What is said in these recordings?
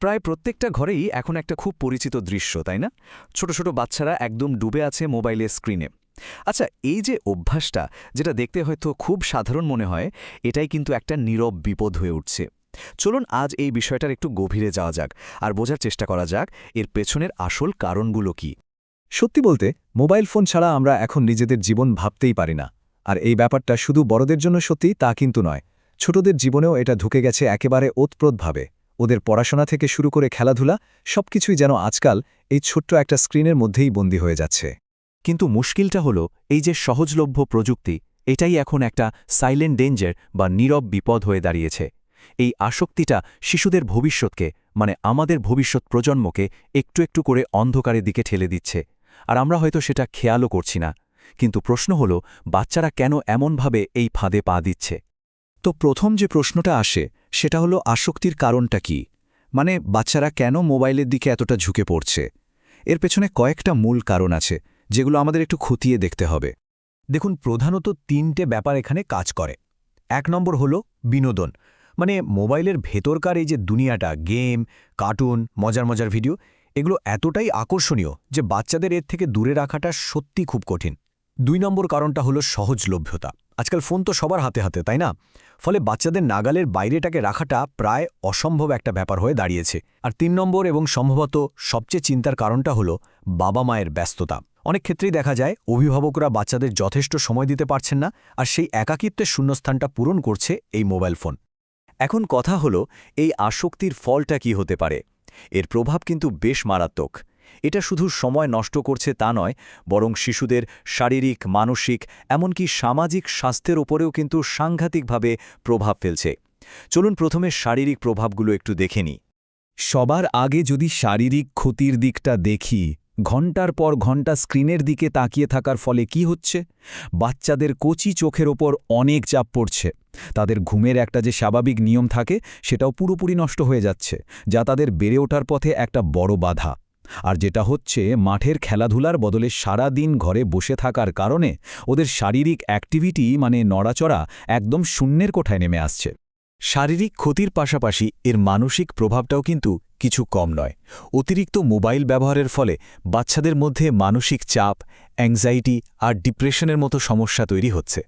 প্রায় প্রত্যেকটা ঘরেই এখন একটা খুব পরিচিত দৃশ্য, তাই না? ছোট ছোট বাচ্চারা একদম ডুবে আছে মোবাইলের স্ক্রিনে। আচ্ছা, এই যে অভ্যাসটা, যেটা দেখতে হয়তো খুব সাধারণ মনে হয়, এটাই কিন্তু একটা নীরব বিপদ হয়ে উঠছে। চলুন আজ এই বিষয়টার একটু গভীরে যাওয়া যাক আর বোঝার চেষ্টা করা যাক এর পেছনের আসল কারণগুলো কি। সত্যি বলতে মোবাইল ফোন ছাড়া আমরা এখন নিজেদের জীবন ভাবতেই পারি না। আর এই ব্যাপারটা শুধু বড়দের জন্য সত্যি তা কিন্তু নয়, ছোটদের জীবনেও এটা ঢুকে গেছে একেবারে ওতপ্রোতভাবে। ওদের পড়াশোনা থেকে শুরু করে খেলাধুলা সবকিছুই যেন আজকাল এই ছোট্ট একটা স্ক্রিনের মধ্যেই বন্দী হয়ে যাচ্ছে। কিন্তু মুশকিলটা হলো এই যে সহজলভ্য প্রযুক্তি, এটাই এখন একটা সাইলেন্ট ডেঞ্জার বা নীরব বিপদ হয়ে দাঁড়িয়েছে। এই আসক্তিটা শিশুদের ভবিষ্যৎকে, মানে আমাদের ভবিষ্যৎ প্রজন্মকে একটু একটু করে অন্ধকারের দিকে ঠেলে দিচ্ছে। আর আমরা হয়তো সেটা খেয়ালও করছি না। কিন্তু প্রশ্ন হলো, বাচ্চারা কেন এমনভাবে এই ফাঁদে পা দিচ্ছে? তো প্রথম যে প্রশ্নটা আসে সেটা হলো আসক্তির কারণটা কি? মানে বাচ্চারা কেন মোবাইলের দিকে এতটা ঝুঁকে পড়ছে? এর পেছনে কয়েকটা মূল কারণ আছে, যেগুলো আমাদের একটু খতিয়ে দেখতে হবে। দেখুন, প্রধানত তিনটে ব্যাপার এখানে কাজ করে। ১ নম্বর হলো বিনোদন, মানে মোবাইলের ভেতরকার এই যে দুনিয়াটা, গেম, কার্টুন, মজার মজার ভিডিও, এগুলো এতটাই আকর্ষণীয় যে বাচ্চাদের এর থেকে দূরে রাখাটা সত্যি খুব কঠিন। ২ নম্বর কারণটা হলো সহজলভ্যতা। আজকাল ফোন তো সবার হাতে হাতে, তাই না? ফলে বাচ্চাদের নাগালের বাইরেটাকে রাখাটা প্রায় অসম্ভব একটা ব্যাপার হয়ে দাঁড়িয়েছে। আর ৩ নম্বর এবং সম্ভবত সবচেয়ে চিন্তার কারণটা হলো বাবা মায়ের ব্যস্ততা। অনেক ক্ষেত্রেই দেখা যায় অভিভাবকরা বাচ্চাদের যথেষ্ট সময় দিতে পারছেন না, আর সেই একাকিত্বের শূন্যস্থানটা পূরণ করছে এই মোবাইল ফোন। এখন কথা হলো, এই আসক্তির ফলটা কি হতে পারে? এর প্রভাব কিন্তু বেশ মারাত্মক। এটা শুধু সময় নষ্ট করছে তা নয়, বরং শিশুদের শারীরিক, মানসিক, এমনকি সামাজিক স্বাস্থ্যের ওপরেও কিন্তু সাংঘাতিকভাবে প্রভাব ফেলছে। চলুন প্রথমে শারীরিক প্রভাবগুলো একটু দেখে নিই। সবার আগে যদি শারীরিক ক্ষতির দিকটা দেখি, ঘণ্টার পর ঘণ্টা স্ক্রিনের দিকে তাকিয়ে থাকার ফলে কি হচ্ছে? বাচ্চাদের কচি চোখের ওপর অনেক চাপ পড়ছে। তাদের ঘুমের একটা যে স্বাভাবিক নিয়ম থাকে সেটাও পুরোপুরি নষ্ট হয়ে যাচ্ছে, যা তাদের বেড়ে ওঠার পথে একটা বড় বাধা। আর যেটা হচ্ছে, মাঠের খেলাধুলার বদলে সারা দিন ঘরে বসে থাকার কারণে ওদের শারীরিক অ্যাক্টিভিটি, মানে নড়াচড়া, একদম শূন্যের কোঠায় নেমে আসছে। শারীরিক ক্ষতির পাশাপাশি এর মানসিক প্রভাবটাও কিন্তু কিছু কম নয়। অতিরিক্ত মোবাইল ব্যবহারের ফলে বাচ্চাদের মধ্যে মানসিক চাপ, অ্যাংজাইটি আর ডিপ্রেশনের মতো সমস্যা তৈরি হচ্ছে।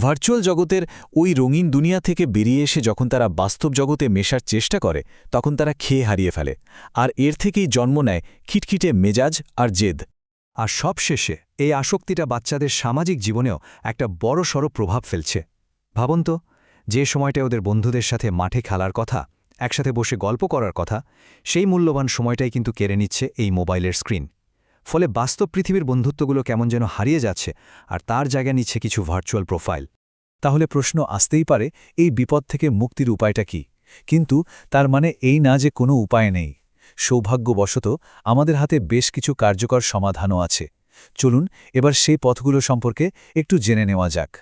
ভার্চুয়াল জগতের ওই রঙিন দুনিয়া থেকে বেরিয়ে এসে যখন তারা বাস্তব জগতে মেশার চেষ্টা করে, তখন তারা খেয়ে হারিয়ে ফেলে। আর এর থেকেই জন্ম নেয় খিটখিটে মেজাজ আর জেদ। আর সবশেষে এই আসক্তিটা বাচ্চাদের সামাজিক জীবনেও একটা বড়সড় প্রভাব ফেলছে। ভাবুন তো, যে সময়টায় ওদের বন্ধুদের সাথে মাঠে খেলার কথা, একসাথে বসে গল্প করার কথা, সেই মূল্যবান সময়টাই কিন্তু কেড়ে নিচ্ছে এই মোবাইলের স্ক্রিন। ফলে বাস্তব পৃথিবীর বন্ধুত্বগুলো কেমন যেন হারিয়ে যাচ্ছে, আর তার জায়গা নিচ্ছে কিছু ভার্চুয়াল প্রোফাইল। তাহলে প্রশ্ন আসতেই পারে, এই বিপদ থেকে মুক্তির উপায়টা কি? কিন্তু তার মানে এই না যে কোনো উপায় নেই। সৌভাগ্যবশত আমাদের হাতে বেশ কিছু কার্যকর সমাধানও আছে। চলুন এবার সেই পথগুলো সম্পর্কে একটু জেনে নেওয়া যাক।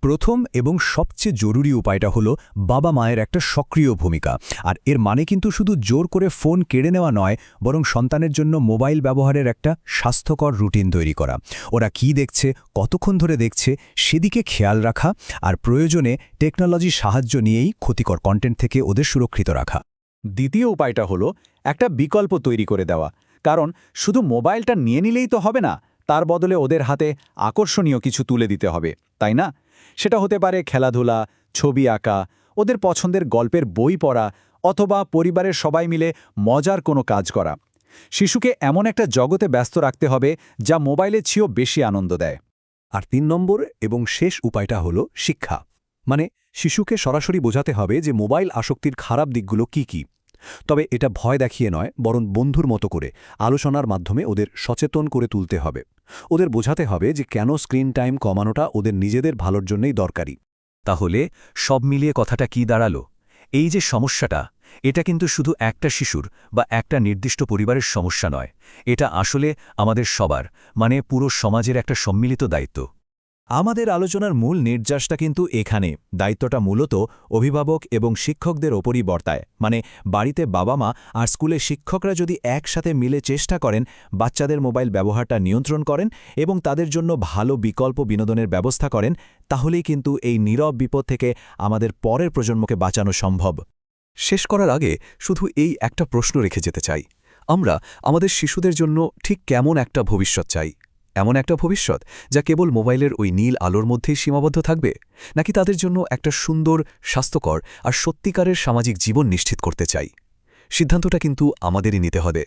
প্রথম এবং সবচেয়ে জরুরি উপায়টা হলো বাবা মায়ের একটা সক্রিয় ভূমিকা। আর এর মানে কিন্তু শুধু জোর করে ফোন কেড়ে নেওয়া নয়, বরং সন্তানের জন্য মোবাইল ব্যবহারের একটা স্বাস্থ্যকর রুটিন তৈরি করা। ওরা কি দেখছে, কতক্ষণ ধরে দেখছে, সেদিকে খেয়াল রাখা, আর প্রয়োজনে টেকনোলজির সাহায্য নিয়েই ক্ষতিকর কন্টেন্ট থেকে ওদের সুরক্ষিত রাখা। দ্বিতীয় উপায়টা হলো একটা বিকল্প তৈরি করে দেওয়া। কারণ শুধু মোবাইলটা নিয়ে নিলেই তো হবে না, তার বদলে ওদের হাতে আকর্ষণীয় কিছু তুলে দিতে হবে, তাই না? সেটা হতে পারে খেলাধুলা, ছবি আঁকা, ওদের পছন্দের গল্পের বই পড়া, অথবা পরিবারের সবাই মিলে মজার কোনো কাজ করা। শিশুকে এমন একটা জগতে ব্যস্ত রাখতে হবে যা মোবাইলের চেয়েও বেশি আনন্দ দেয়। আর ৩ নম্বর এবং শেষ উপায়টা হলো শিক্ষা। মানে শিশুকে সরাসরি বোঝাতে হবে যে মোবাইল আসক্তির খারাপ দিকগুলো কি কি। তবে এটা ভয় দেখিয়ে নয়, বরং বন্ধুর মতো করে আলোচনার মাধ্যমে ওদের সচেতন করে তুলতে হবে। ওদের বোঝাতে হবে যে কেন স্ক্রিন টাইম কমানোটা ওদের নিজেদের ভালোর জন্যই দরকারি। তাহলে সব মিলিয়ে কথাটা কি দাঁড়ালো? এই যে সমস্যাটা, এটা কিন্তু শুধু একটা শিশুর বা একটা নির্দিষ্ট পরিবারের সমস্যা নয়। এটা আসলে আমাদের সবার, মানে পুরো সমাজের একটা সম্মিলিত দায়িত্ব। আমাদের আলোচনার মূল নির্যাসটা কিন্তু এখানে। দায়িত্বটা মূলত অভিভাবক এবং শিক্ষকদের ওপরই বর্তায়। মানে বাড়িতে বাবা মা আর স্কুলে শিক্ষকরা যদি একসাথে মিলে চেষ্টা করেন, বাচ্চাদের মোবাইল ব্যবহারটা নিয়ন্ত্রণ করেন এবং তাদের জন্য ভালো বিকল্প বিনোদনের ব্যবস্থা করেন, তাহলেই কিন্তু এই নীরব বিপদ থেকে আমাদের পরের প্রজন্মকে বাঁচানো সম্ভব। শেষ করার আগে শুধু এই একটা প্রশ্ন রেখে যেতে চাই, আমরা আমাদের শিশুদের জন্য ঠিক কেমন একটা ভবিষ্যৎ চাই? এমন একটা ভবিষ্যৎ যা কেবল মোবাইলের ওই নীল আলোর মধ্যেই সীমাবদ্ধ থাকবে, নাকি তাদের জন্য একটা সুন্দর, স্বাস্থ্যকর আর সত্যিকারের সামাজিক জীবন নিশ্চিত করতে চাই? সিদ্ধান্তটা কিন্তু আমাদেরই নিতে হবে।